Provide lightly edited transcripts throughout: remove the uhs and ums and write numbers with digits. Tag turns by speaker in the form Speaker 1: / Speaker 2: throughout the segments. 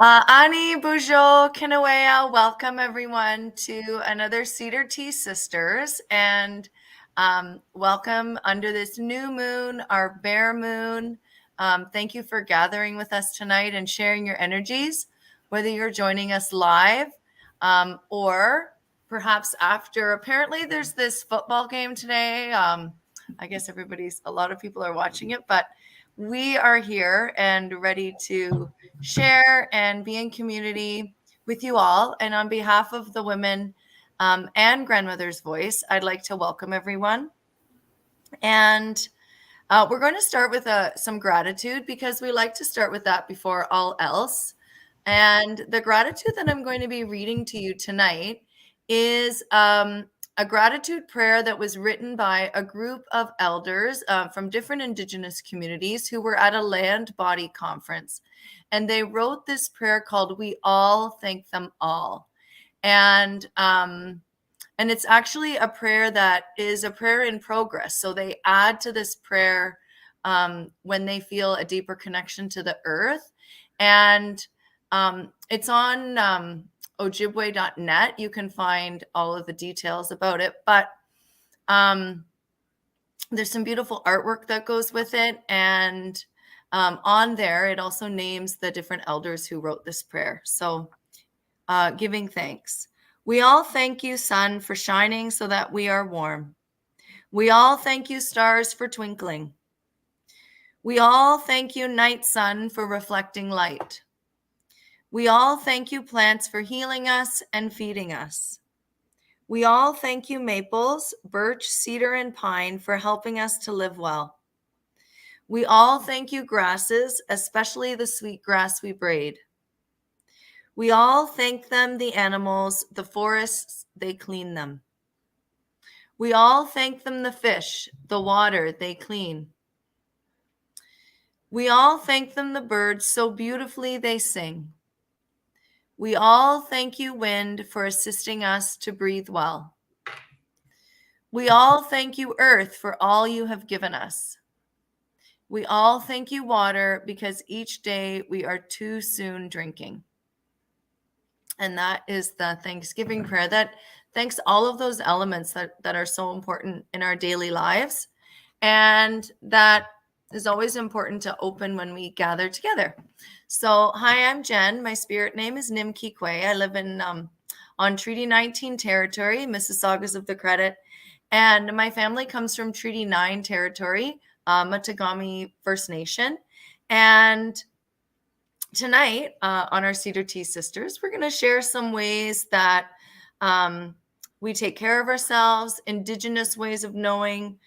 Speaker 1: Ani Bujo Kinawea, welcome everyone to another Cedar Sisters, and welcome under this new moon, our bear moon. Thank you for gathering with us tonight and sharing your energies, whether you're joining us live or perhaps after. Apparently, there's this football game today. I guess a lot of people are watching it, but we are here and ready to share and be in community with you all. And on behalf of the women and Grandmother's Voice, I'd like to welcome everyone. And we're going to start with some gratitude because we like to start with that before all else. And the gratitude that I'm going to be reading to you tonight is a gratitude prayer that was written by a group of elders from different Indigenous communities who were at a land body conference. And they wrote this prayer called "We All Thank Them All." And it's actually a prayer that is a prayer in progress. So they add to this prayer when they feel a deeper connection to the earth. And it's on ojibwe.net. You can find all of the details about it. But there's some beautiful artwork that goes with it. And on there, it also names the different elders who wrote this prayer. So giving thanks. We all thank you, sun, for shining so that we are warm. We all thank you, stars, for twinkling. We all thank you, night sun, for reflecting light. We all thank you, plants, for healing us and feeding us. We all thank you, maples, birch, cedar, and pine, for helping us to live well. We all thank you, grasses, especially the sweet grass we braid. We all thank them, the animals, the forests, they clean them. We all thank them, the fish, the water, they clean. We all thank them, the birds, so beautifully they sing. We all thank you, wind, for assisting us to breathe well. We all thank you, earth, for all you have given us. We all thank you, water, because each day we are too soon drinking. And that is the Thanksgiving prayer that thanks all of those elements that are so important in our daily lives. And that is always important to open when we gather together. So, hi, I'm Jen. My spirit name is Nimkikwe. I live in on Treaty 19 territory, Mississaugas of the Credit. And my family comes from Treaty 9 territory, Matagami First Nation. And tonight on our Cedar Sisters, we're going to share some ways that we take care of ourselves, Indigenous ways of knowing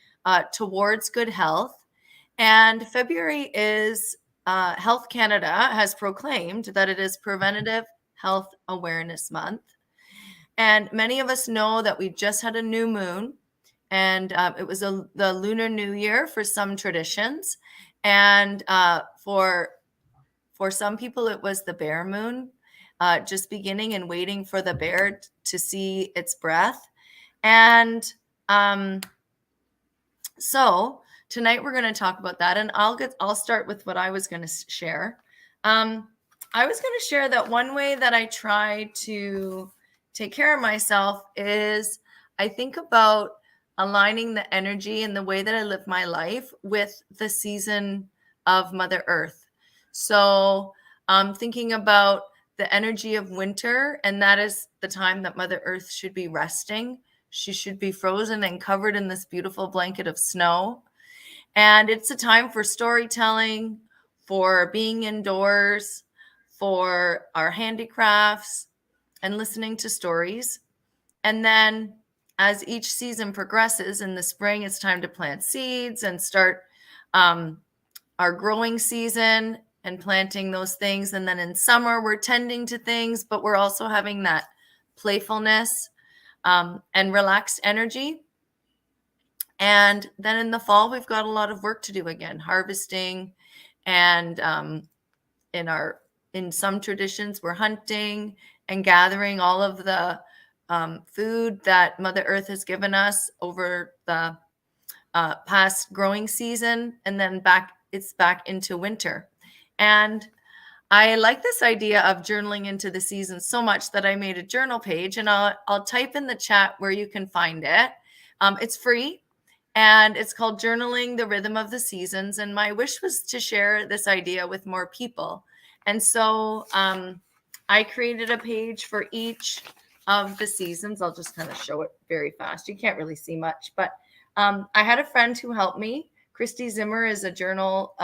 Speaker 1: towards good health. And February is Health Canada has proclaimed that it is Preventative Health Awareness Month. And many of us know that we just had a new moon, and it was the Lunar New Year for some traditions. And for some people, it was the bear moon, just beginning and waiting for the bear to see its breath. And so tonight we're going to talk about that, and I'll start with what I was going to share. I was going to share that one way that I try to take care of myself is I think about aligning the energy and the way that I live my life with the season of Mother Earth. So thinking about the energy of winter, and that is the time that Mother Earth should be resting. She should be frozen and covered in this beautiful blanket of snow. And it's a time for storytelling, for being indoors, for our handicrafts, and listening to stories. And then as each season progresses, in the spring, it's time to plant seeds and start our growing season and planting those things. And then in summer, we're tending to things, but we're also having that playfulness and relaxed energy. And then in the fall, we've got a lot of work to do again, harvesting. And in some traditions, we're hunting and gathering all of the food that Mother Earth has given us over the past growing season. And then it's back into winter. And I like this idea of journaling into the season so much that I made a journal page, and I'll type in the chat where you can find it. It's free, and it's called Journaling the Rhythm of the Seasons. And my wish was to share this idea with more people. And so I created a page for each of the seasons. I'll just kind of show it very fast. You can't really see much, but I had a friend who helped me. Christy Zimmer is a journal.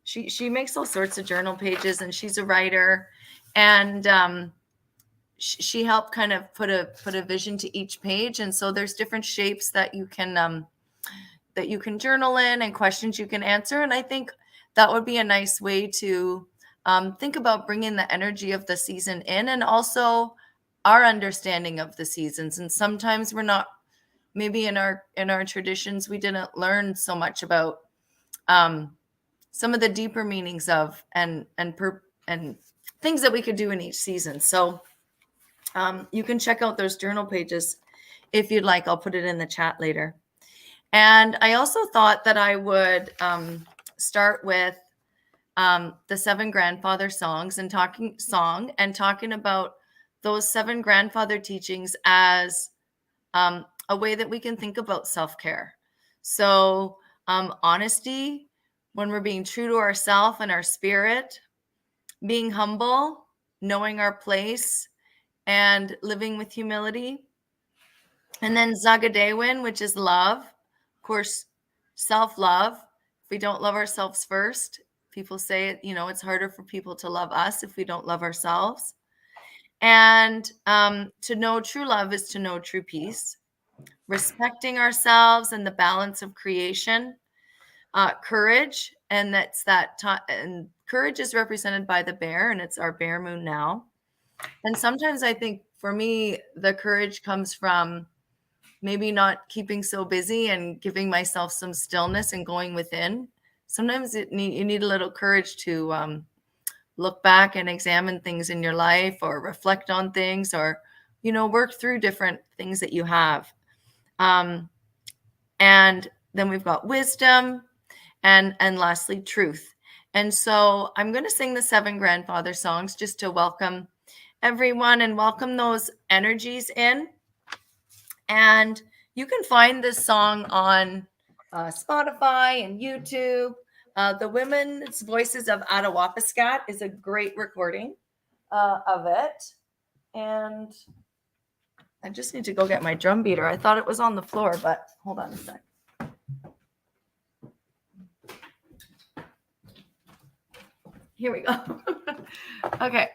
Speaker 1: She makes all sorts of journal pages, and she's a writer. And she helped kind of put a vision to each page. And so there's different shapes that you can journal in, and questions you can answer. And I think that would be a nice way to think about bringing the energy of the season in, and also our understanding of the seasons. And sometimes we're not, maybe in our traditions, we didn't learn so much about some of the deeper meanings of and things that we could do in each season. So you can check out those journal pages if you'd like. I'll put it in the chat later. And I also thought that I would start with the 7 grandfather songs, and talking about those 7 grandfather teachings as a way that we can think about self-care. So honesty, when we're being true to ourselves and our spirit, being humble, knowing our place, and living with humility. And then Zagadewin, which is love. Of course, self-love. If we don't love ourselves first, people say it, it's harder for people to love us if we don't love ourselves. And to know true love is to know true peace. Respecting ourselves and the balance of creation. Courage, and and courage is represented by the bear, and it's our bear moon now. And sometimes I think for me, the courage comes from maybe not keeping so busy and giving myself some stillness and going within. Sometimes you need a little courage to look back and examine things in your life, or reflect on things, or work through different things that you have. And then we've got wisdom, and lastly, truth. And so I'm going to sing the 7 grandfather songs just to welcome everyone and welcome those energies in. And you can find this song on Spotify and YouTube. The Women's Voices of Attawapiskat is a great recording of it. And I just need to go get my drum beater. I thought it was on the floor, but hold on a sec. Here we go. Okay.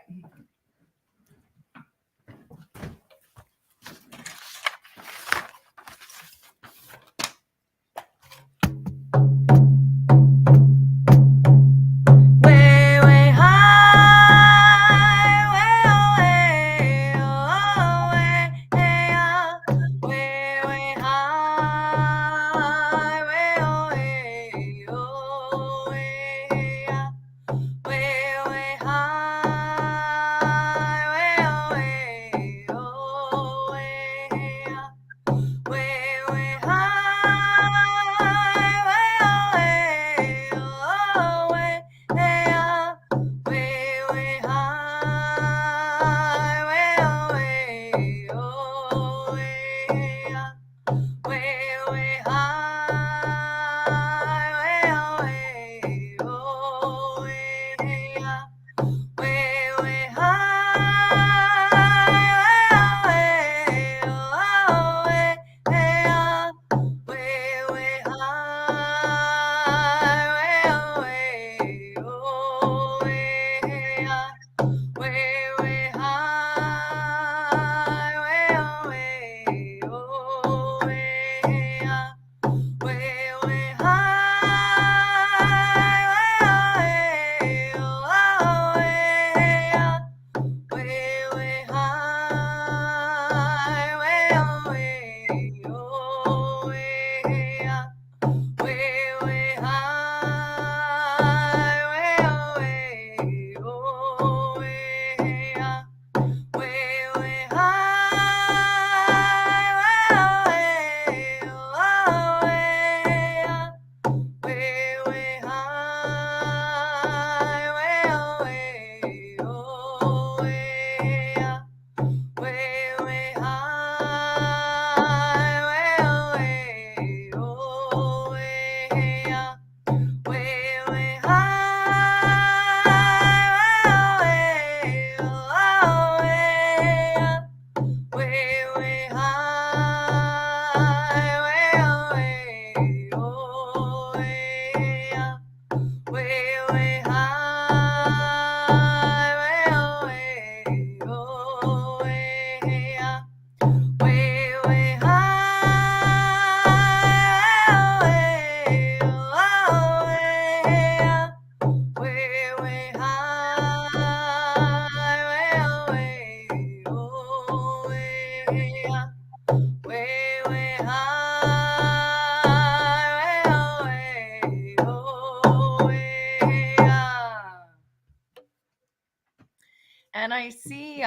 Speaker 1: And I see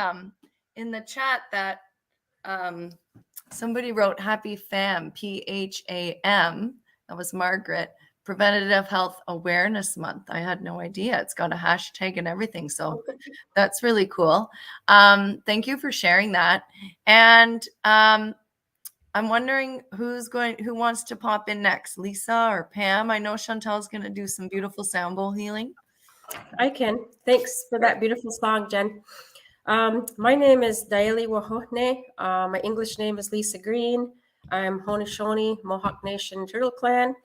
Speaker 1: in the chat that somebody wrote Happy Pham, PHAM. That was Margaret. Preventative Health Awareness Month. I had no idea. It's got a hashtag and everything. So that's really cool. Thank you for sharing that. And I'm wondering who wants to pop in next, Lisa or Pam? I know Chantel's going to do some beautiful sound bowl healing.
Speaker 2: I can. Thanks for that beautiful song, Jen. My name is Daeli Wahohne. My English name is Lisa Green. I'm Haudenosaunee, Mohawk Nation Turtle Clan.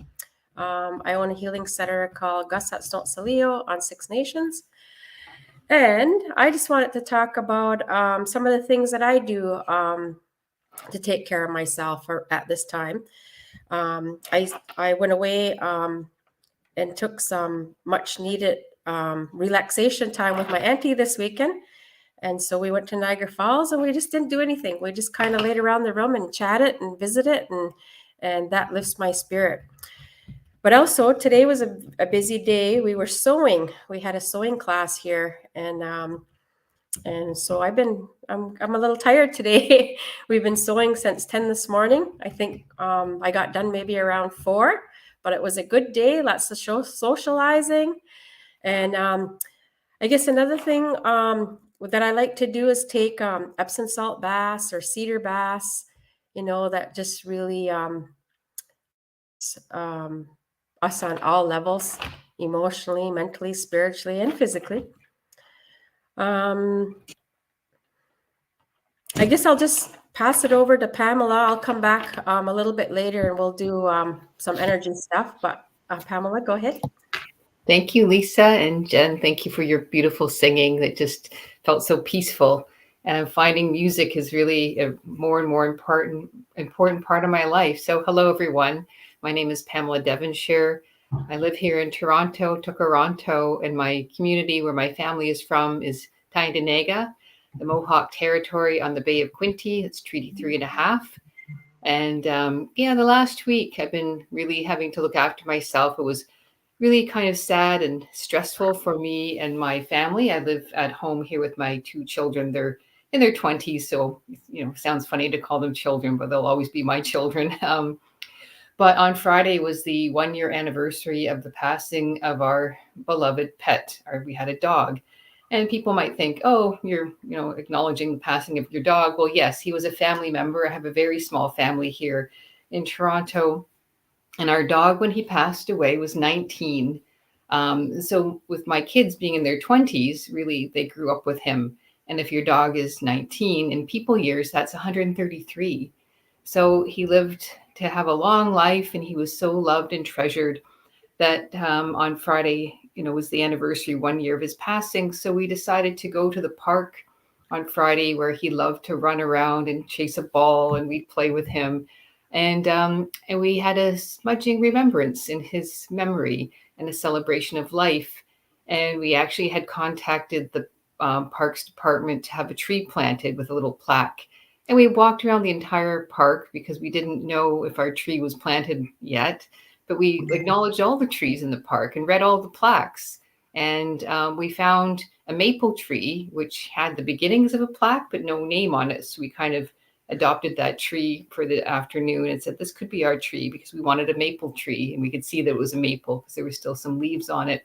Speaker 2: I own a healing center called Gusat Stot Salio on Six Nations. And I just wanted to talk about some of the things that I do to take care of myself at this time. I went away and took some much needed relaxation time with my auntie this weekend. And so we went to Niagara Falls and we just didn't do anything. We just kind of laid around the room and chatted and visited, and that lifts my spirit. But also today was a busy day. We were sewing. We had a sewing class here, and so I'm a little tired today. We've been sewing since 10 this morning. I think I got done maybe around 4, but it was a good day. Lots of socializing, and I guess another thing that I like to do is take Epsom salt baths or cedar baths. That just really us on all levels, emotionally, mentally, spiritually, and physically. I guess I'll just pass it over to Pamela. I'll come back a little bit later and we'll do some energy stuff. But Pamela, go ahead.
Speaker 3: Thank you, Lisa, and Jen. Thank you for your beautiful singing that just felt so peaceful. And I'm finding music is really a more and more important part of my life. So hello, everyone. My name is Pamela Devonshire. I live here in Toronto, and my community where my family is from is Tyendinaga, the Mohawk Territory on the Bay of Quinte. It's Treaty 3.5. And the last week I've been really having to look after myself. It was really kind of sad and stressful for me and my family. I live at home here with my 2 children. They're in their 20s, so sounds funny to call them children, but they'll always be my children. But on Friday was the 1-year anniversary of the passing of our beloved pet. We had a dog. And people might think, oh, you're acknowledging the passing of your dog. Well, yes, he was a family member. I have a very small family here in Toronto. And our dog, when he passed away, was 19. So with my kids being in their 20s, really, they grew up with him. And if your dog is 19 in people years, that's 133. So he lived to have a long life, and he was so loved and treasured that on Friday, was the anniversary 1 year of his passing. So we decided to go to the park on Friday where he loved to run around and chase a ball, and we'd play with him. And we had a smudging remembrance in his memory and a celebration of life. And we actually had contacted the Parks Department to have a tree planted with a little plaque. And we walked around the entire park because we didn't know if our tree was planted yet. But we acknowledged all the trees in the park and read all the plaques. And we found a maple tree, which had the beginnings of a plaque, but no name on it. So we kind of adopted that tree for the afternoon and said, this could be our tree, because we wanted a maple tree. And we could see that it was a maple because there were still some leaves on it.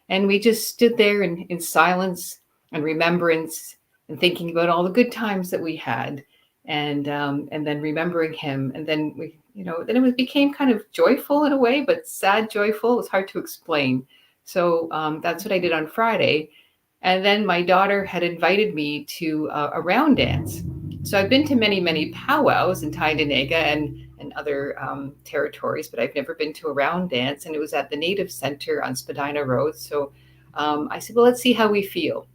Speaker 3: And we just stood there in silence and remembrance and thinking about all the good times that we had. And then remembering him. And then then it became kind of joyful in a way, but sad joyful. It was hard to explain. So that's what I did on Friday. And then my daughter had invited me to a round dance. So I've been to many, many powwows in Tyendinaga and other territories, but I've never been to a round dance. And it was at the Native Center on Spadina Road. So I said, well, let's see how we feel.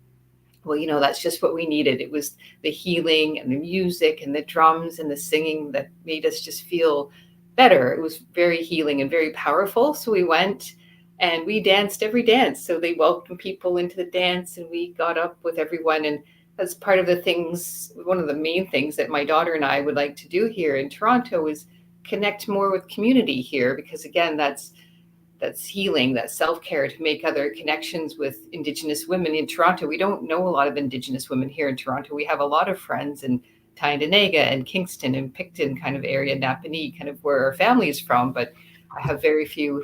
Speaker 3: Well, that's just what we needed. It was the healing and the music and the drums and the singing that made us just feel better. It was very healing and very powerful. So we went and we danced every dance. So they welcomed people into the dance and we got up with everyone. And that's part of the things, one of the main things that my daughter and I would like to do here in Toronto is connect more with community here. Because again, that's that's healing, that self-care, to make other connections with Indigenous women in Toronto. We don't know a lot of Indigenous women here in Toronto. We have a lot of friends in Tyendinaga and Kingston and Picton kind of area, Napanee, kind of where our family is from, but I have very few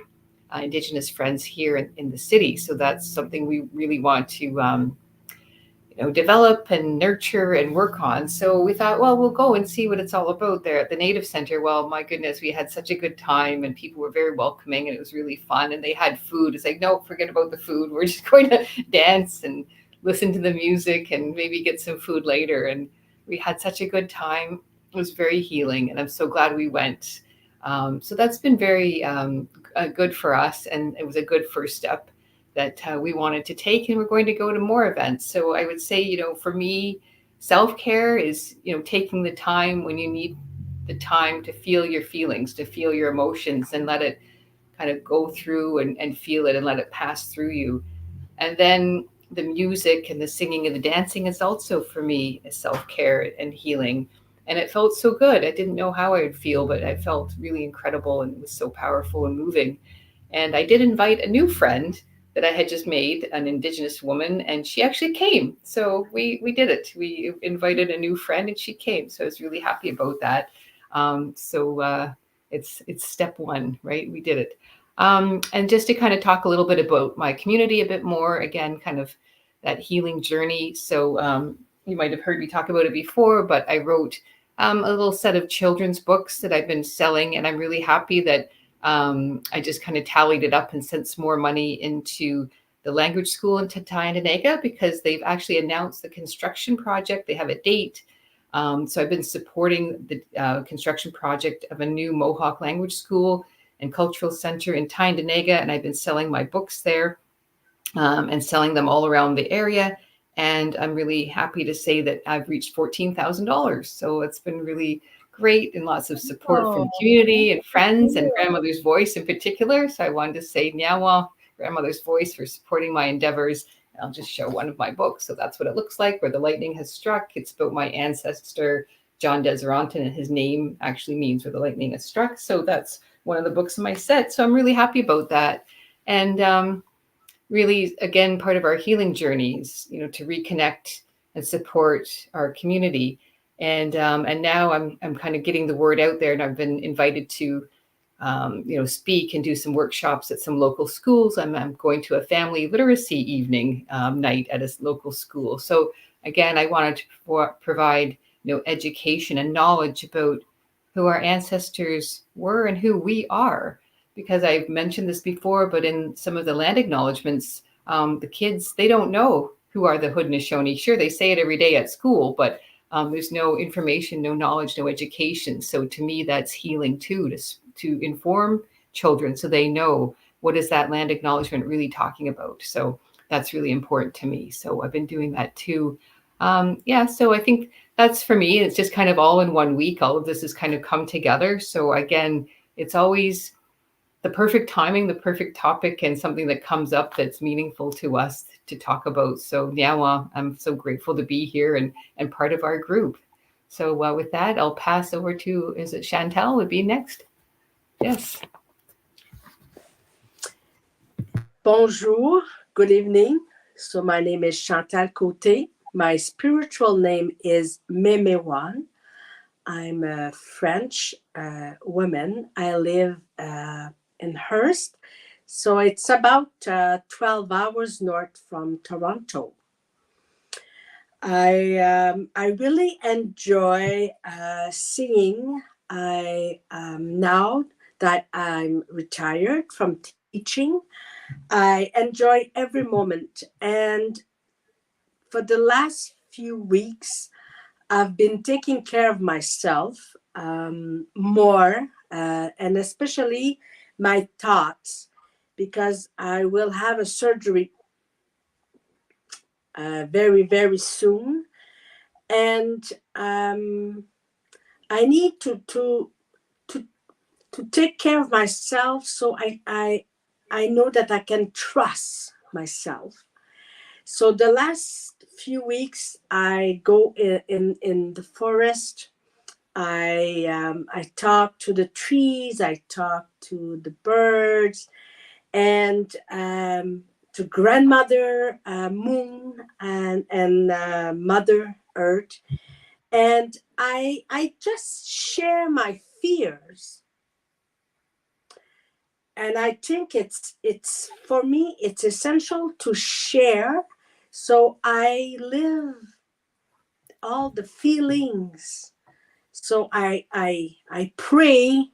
Speaker 3: Indigenous friends here in the city. So that's something we really want to develop and nurture and work on. So we thought, well, we'll go and see what it's all about there at the Native Center. Well, my goodness, we had such a good time and people were very welcoming and it was really fun. And they had food. It's like, no, forget about the food. We're just going to dance and listen to the music and maybe get some food later. And we had such a good time. It was very healing. And I'm so glad we went. So that's been very good for us. And it was a good first step that we wanted to take, and we're going to go to more events. So I would say, for me, self-care is, taking the time when you need the time to feel your feelings, to feel your emotions and let it kind of go through and feel it and let it pass through you. And then the music and the singing and the dancing is also for me a self-care and healing. And it felt so good. I didn't know how I would feel, but I felt really incredible and it was so powerful and moving. And I did invite a new friend that I had just made, an Indigenous woman, and she actually came. So we did it. We invited a new friend and she came. So I was really happy about that. It's step one, right? We did it. And just to kind of talk a little bit about my community a bit more, again, kind of that healing journey. So you might have heard me talk about it before, but I wrote a little set of children's books that I've been selling. And I'm really happy that I just kind of tallied it up and sent some more money into the language school in Tyendinaga because they've actually announced the construction project. They have a date. So I've been supporting the construction project of a new Mohawk language school and cultural center in Tyendinaga. And I've been selling my books there and selling them all around the area. And I'm really happy to say that I've reached $14,000. So it's been really great and lots of support from community and friends and Grandmother's Voice in particular. So I wanted to say Nyawa, Grandmother's Voice, for supporting my endeavors. And I'll just show one of my books. So that's what it looks like, where the lightning has struck. It's about my ancestor, John Deseranton, and his name actually means where the lightning has struck. So that's one of the books in my set. So I'm really happy about that. And really, again, part of our healing journeys, to reconnect and support our community. And now I'm kind of getting the word out there, and I've been invited to, speak and do some workshops at some local schools. I'm going to a family literacy evening night at a local school. So again, I wanted to provide, education and knowledge about who our ancestors were and who we are. Because I've mentioned this before, but in some of the land acknowledgements, the kids, they don't know who are the Haudenosaunee. Sure, they say it every day at school, but there's no information, no knowledge, no education. So to me, that's healing too, to inform children so they know what is that land acknowledgement really talking about. So that's really important to me. So I've been doing that too. So I think that's for me. It's just kind of all in 1 week. All of this has kind of come together. So again, it's always the perfect timing, the perfect topic, and something that comes up that's meaningful to us to talk about. So Nyawa, I'm so grateful to be here and part of our group. So with that, I'll pass over to, is it Chantal would be next? Yes.
Speaker 4: Bonjour, good evening. So my name is Chantal Côté. My spiritual name is Memewan. I'm a French woman. I live in Hearst. So it's about 12 hours north from Toronto. I really enjoy singing. Now that I'm retired from teaching, I enjoy every moment. And for the last few weeks, I've been taking care of myself more, and especially my thoughts, because I will have a surgery very, very soon. And I need to take care of myself, so I know that I can trust myself. So the last few weeks, I go in the forest. I talk to the trees. I talk to the birds, and to grandmother Moon and Mother Earth. And I just share my fears. And I think it's for me, it's essential to share. So I live all the feelings. So I pray,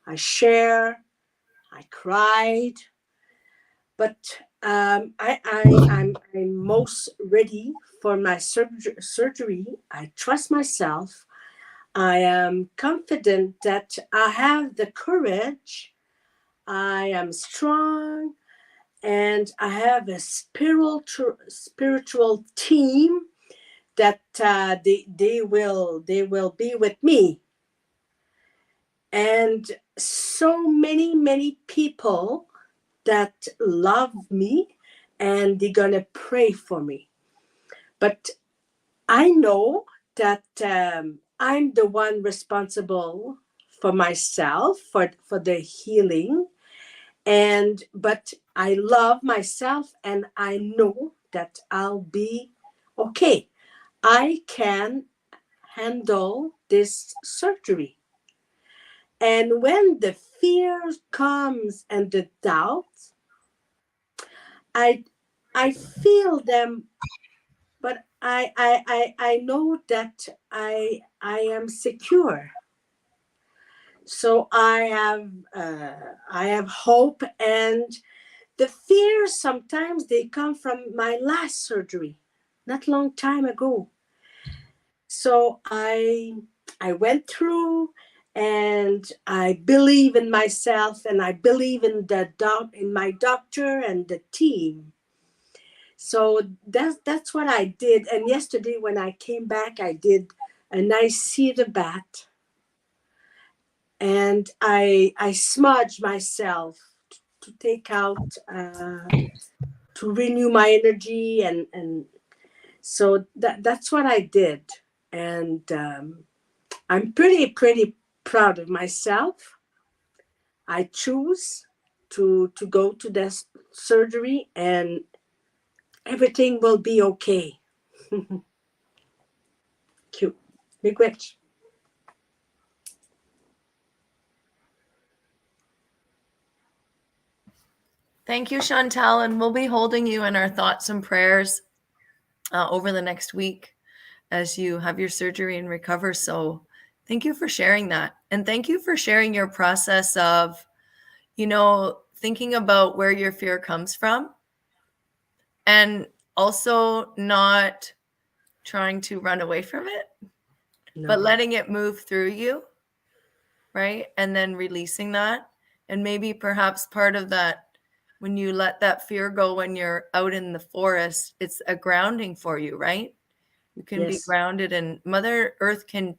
Speaker 4: I share, I cried, but I'm most ready for my surgery. I trust myself. I am confident that I have the courage. I am strong, and I have a spiritual team that they will be with me. And so many people that love me, and they're gonna pray for me. But I know that I'm the one responsible for myself, for the healing. But I love myself, and I know that I'll be okay. I can handle this surgery. And when the fear comes and the doubt, I feel them, but I know that I am secure. So I have hope, and the fears sometimes they come from my last surgery, not long time ago. So I went through, and I believe in myself, and I believe in in my doctor and the team. So that's what I did. And yesterday when I came back, I did a nice cedar bath, and I smudged myself to take out to renew my energy, and so that's what I did. And I'm pretty proud of myself. I choose to go to this surgery, and everything will be okay. Cute. Miigwech.
Speaker 1: Thank you, Chantal. And we'll be holding you in our thoughts and prayers over the next week as you have your surgery and recover. So thank you for sharing that. And thank you for sharing your process of, thinking about where your fear comes from, and also not trying to run away from it, but letting it move through you, right? And then releasing that. And maybe perhaps part of that, when you let that fear go when you're out in the forest, it's a grounding for you, right? You can be grounded, and Mother Earth can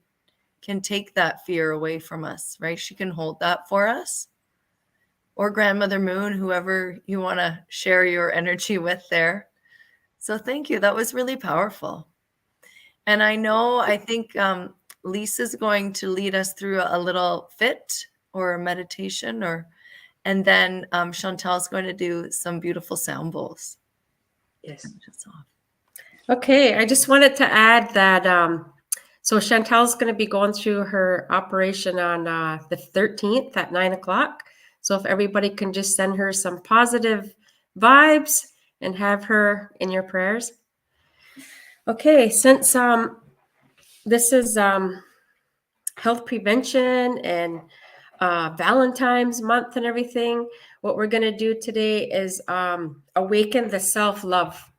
Speaker 1: take that fear away from us, right? She can hold that for us. Or Grandmother Moon, whoever you want to share your energy with there. So thank you. That was really powerful. And I think Lisa's going to lead us through a little fit or a meditation, and then Chantal's going to do some beautiful sound bowls.
Speaker 4: Yes.
Speaker 2: Okay, I just wanted to add that so Chantal's going to be going through her operation on the 13th at 9:00. So if everybody can just send her some positive vibes and have her in your prayers. Okay, since this is health prevention and Valentine's month and everything, what we're going to do today is awaken the self-love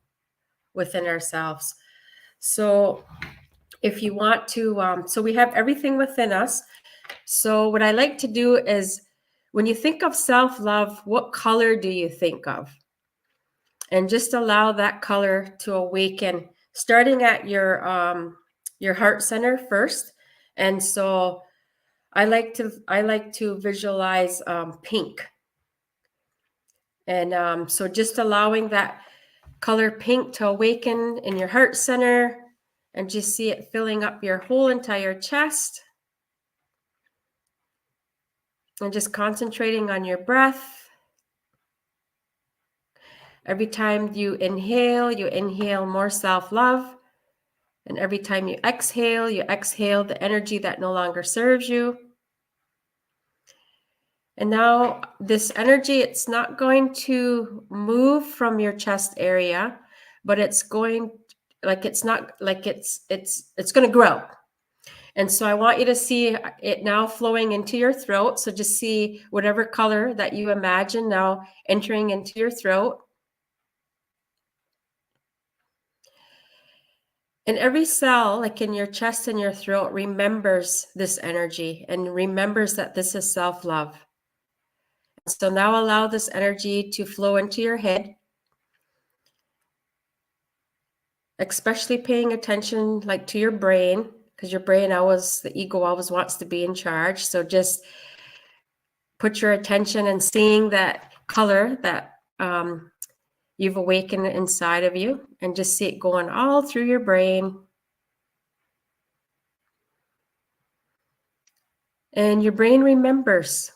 Speaker 2: within ourselves. So if you want to, so we have everything within us. So what I like to do is, when you think of self-love, what color do you think of? And just allow that color to awaken, starting at your heart center first. And so I like to visualize pink. And so just allowing that color pink to awaken in your heart center, and just see it filling up your whole entire chest. And just concentrating on your breath. Every time you inhale more self-love. And every time you exhale the energy that no longer serves you. And now this energy, it's not going to move from your chest area, but it's going like it's going to grow. And so I want you to see it now flowing into your throat. So just see whatever color that you imagine now entering into your throat. And every cell, like in your chest and your throat, remembers this energy and remembers that this is self-love. So now allow this energy to flow into your head, especially paying attention like to your brain, because your brain the ego always wants to be in charge. So just put your attention and seeing that color that you've awakened inside of you, and just see it going all through your brain. And your brain remembers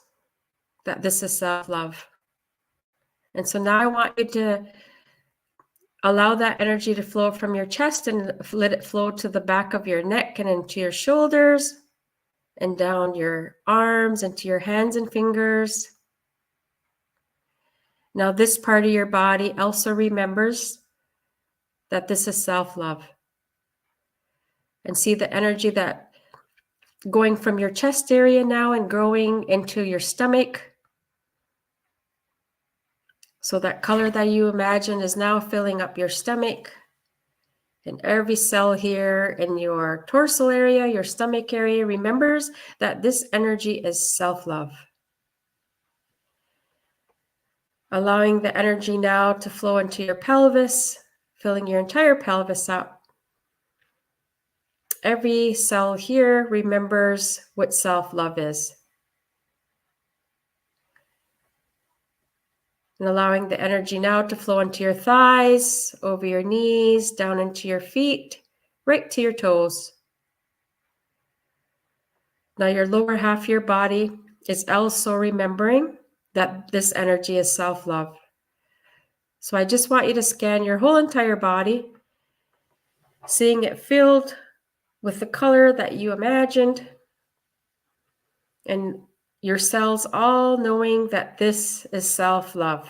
Speaker 2: that this is self-love. And so now I want you to allow that energy to flow from your chest and let it flow to the back of your neck and into your shoulders and down your arms into your hands and fingers. Now this part of your body also remembers that this is self-love. And see the energy that going from your chest area now and growing into your stomach. So that color that you imagine is now filling up your stomach. And every cell here in your torso area, your stomach area, remembers that this energy is self-love. Allowing the energy now to flow into your pelvis, filling your entire pelvis up. Every cell here remembers what self-love is. And allowing the energy now to flow into your thighs, over your knees, down into your feet, right to your toes. Now your lower half of your body is also remembering that this energy is self-love. So I just want you to scan your whole entire body, seeing it filled with the color that you imagined, and your cells all knowing that this is self-love.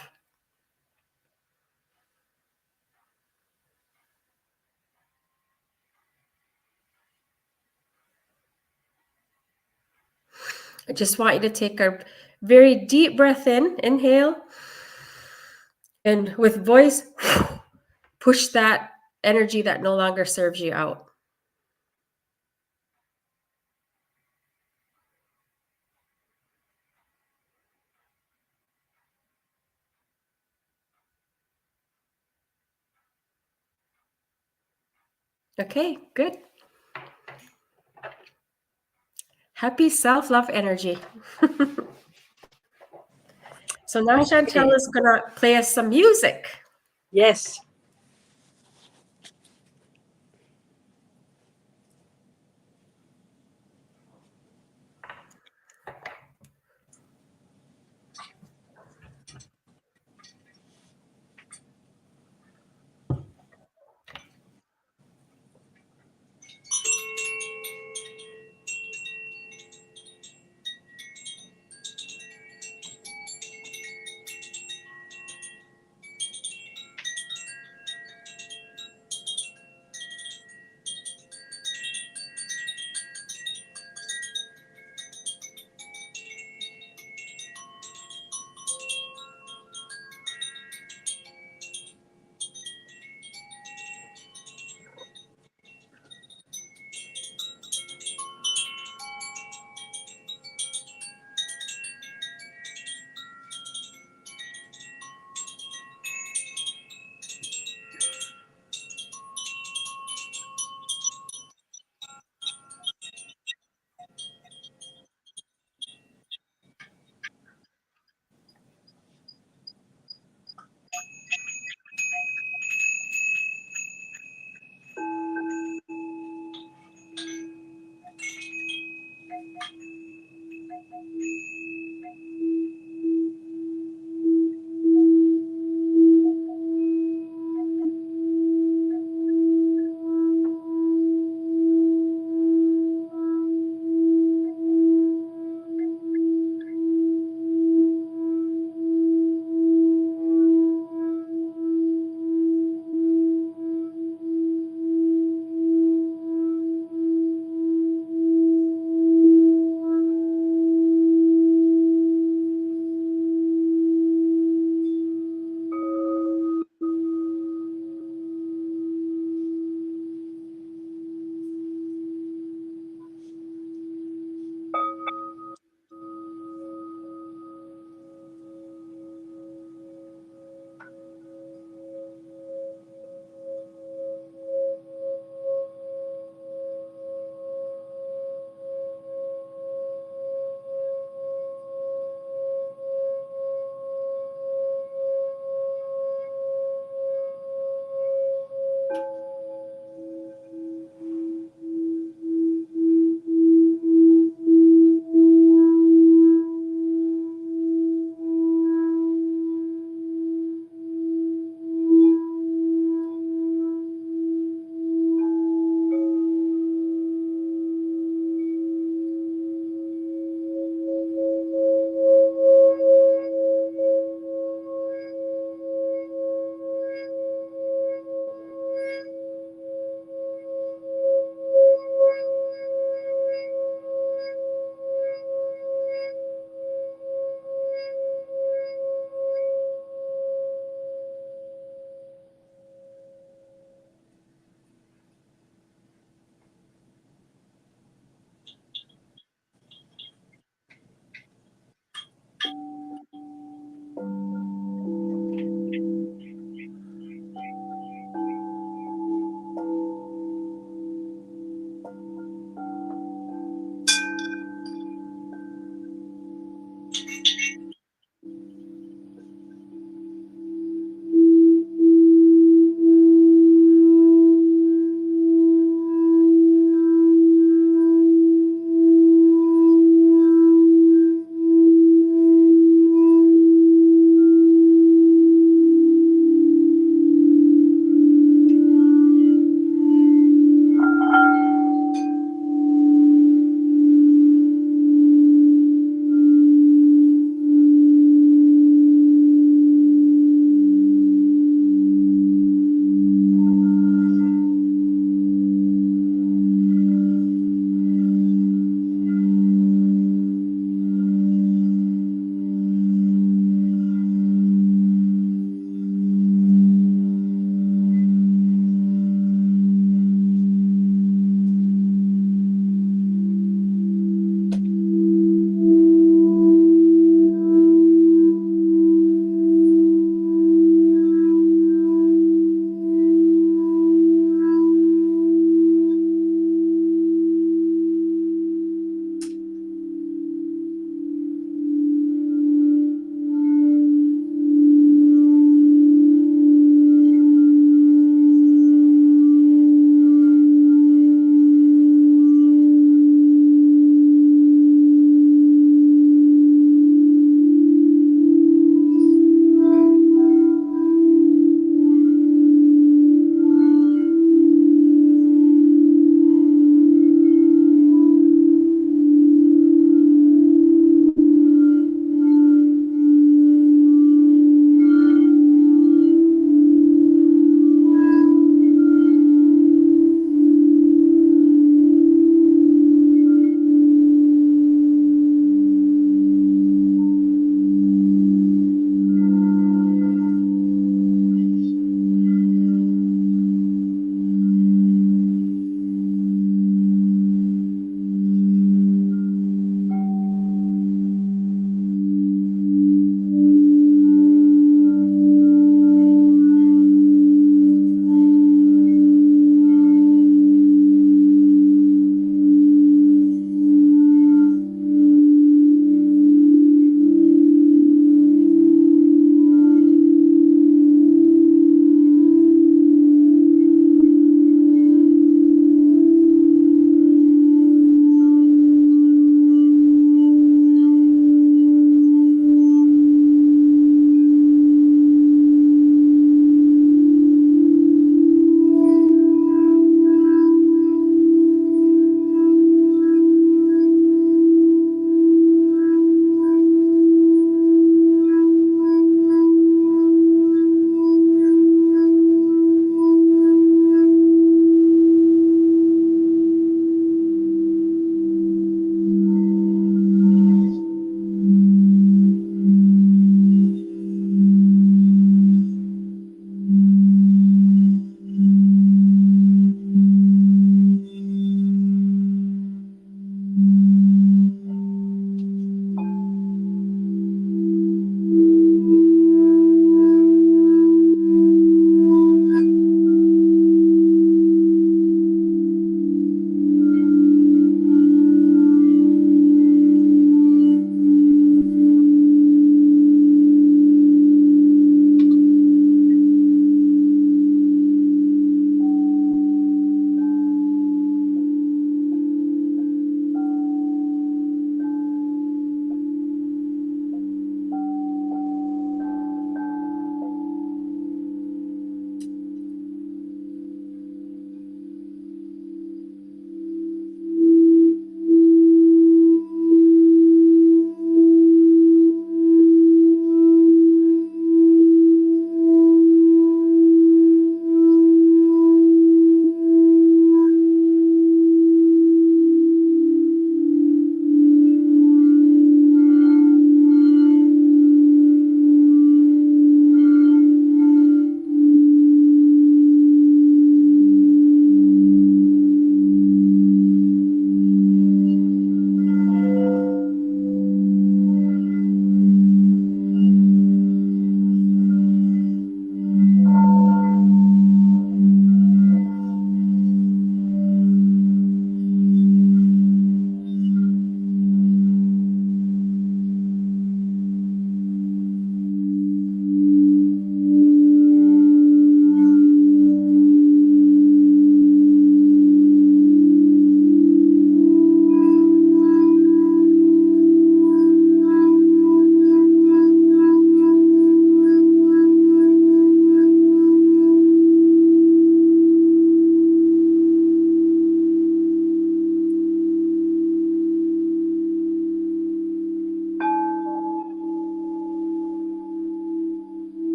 Speaker 2: I just want you to take a very deep breath in, inhale, and with voice, push that energy that no longer serves you out. Okay, good. Happy self-love energy. So now Chantel is going to play us some music.
Speaker 4: Yes.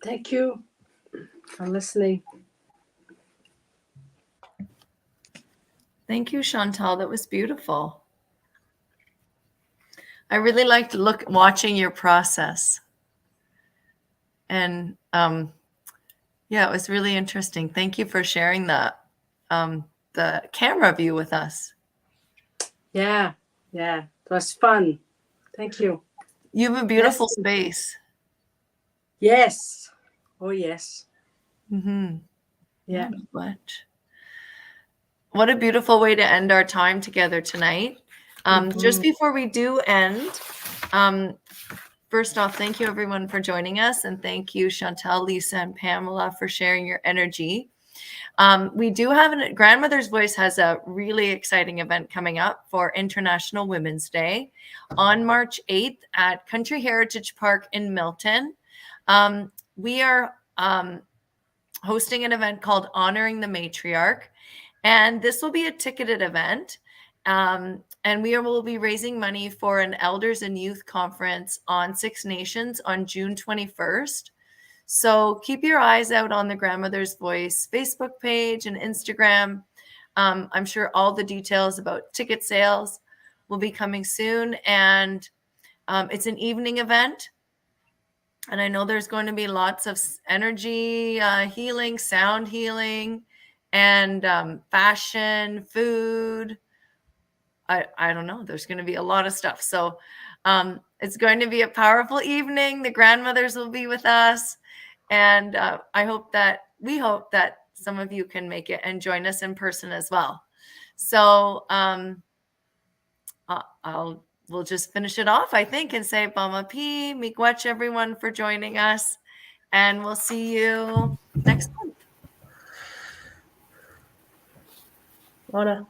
Speaker 4: Thank you for listening.
Speaker 1: Thank you, Chantal. That was beautiful. I really liked watching your process. And yeah, it was really interesting. Thank you for sharing the camera view with us.
Speaker 4: Yeah, it was fun. Thank you.
Speaker 1: You have a beautiful space.
Speaker 4: Yes. Oh, yes.
Speaker 1: Mm-hmm.
Speaker 4: Yeah.
Speaker 1: What a beautiful way to end our time together tonight. Just before we do end, first off, thank you everyone for joining us, and thank you Chantal, Lisa, and Pamela for sharing your energy. We do have Grandmother's Voice has a really exciting event coming up for International Women's Day on March 8th at Country Heritage Park in Milton. We are hosting an event called Honoring the Matriarch, and this will be a ticketed event. And we will be raising money for an Elders and Youth Conference on Six Nations on June 21st. So keep your eyes out on the Grandmother's Voice Facebook page and Instagram. I'm sure all the details about ticket sales will be coming soon. And it's an evening event. And I know there's going to be lots of energy healing, sound healing, and fashion, food. I don't know. There's going to be a lot of stuff. So it's going to be a powerful evening. The grandmothers will be with us. And we hope that some of you can make it and join us in person as well. So we'll just finish it off, I think, and say Bamapi, miigwech everyone for joining us. And we'll see you next month.
Speaker 2: Lana.